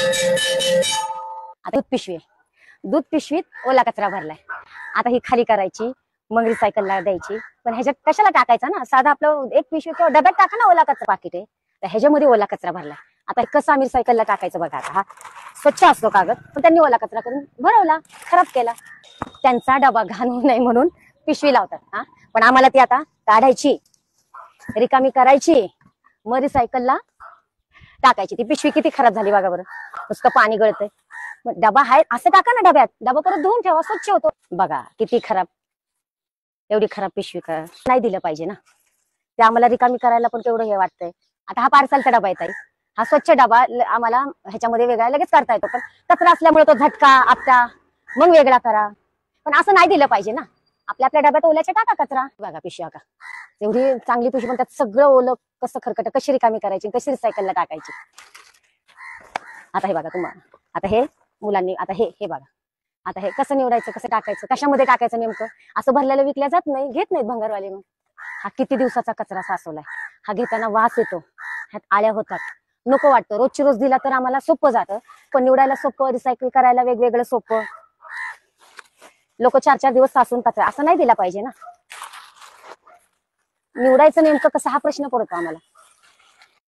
आता दूध पिशवी आहे, दूध पिशवीत ओला कचरा भरलाय. आता ही खाली करायची, मग रिसायकलला द्यायची. पण ह्याच्यात कशाला टाकायचा ना, साधा आपलं एक पिशवी किंवा डब्यात टाका ना ओला कचरा, पाकिट आहे तर ह्याच्यामध्ये ओला कचरा भरलाय. आता कसं आम्ही रिसायकलला टाकायचं बघा. आता हा स्वच्छ असतो कागद, पण त्यांनी ओला कचरा करून भरवला, खराब केला. त्यांचा डबा घाण होऊ नये म्हणून पिशवी लावतात. हा पण आम्हाला ती आता काढायची, रिकामी करायची, मग रिसायकलला टाकायची. ती पिशवी किती खराब झाली बघा बरं, नुसतं पाणी गळतंय. मग डबा आहे असं टाका ना डब्यात, डबा परत धुवून ठेवा, स्वच्छ होतो. बघा किती खराब, एवढी खराब पिशवी का नाही दिलं पाहिजे ना. ते आम्हाला रिकामी करायला पण तेवढं हे वाटतंय. आता हा पार्सलचा डबा येत आहे, हा स्वच्छ डबा आम्हाला ह्याच्यामध्ये वेगळा लगेच करता येतो, पण कचरा असल्यामुळे तो झटका आपटा मग वेगळा करा. पण असं नाही दिलं पाहिजे ना. आपल्या आपल्या डब्यात ओल्याच्या टाका कचरा. बघा पिशवी का एवढी चांगली पिशवी, पण त्यात सगळं ओलं कसं खरकट, कशी रिकामी करायची, कशी रिसायकलला टाकायची. आता हे बघा तुम्हाला, आता हे मुलांनी, आता हे बघा, आता हे कसं निवडायचं, कसं टाकायचं, कशामध्ये टाकायचं नेमकं. असं भरलेलं विकल्या जात नाही, घेत नाहीत भंगारवाले. मग हा किती दिवसाचा कचरा साचवलाय, हा घेताना वास येतो, ह्यात आळ्या होतात, नको वाटतं. रोजची रोज दिला तर आम्हाला सोपं जातं, पण निवडायला सोपं, रिसायकल करायला वेगवेगळं सोपं. लोक 4-4 दिवस साचून कचरा असं नाही दिला पाहिजे ना. निवडायचं नेमकं कसं हा प्रश्न पडतो आम्हाला.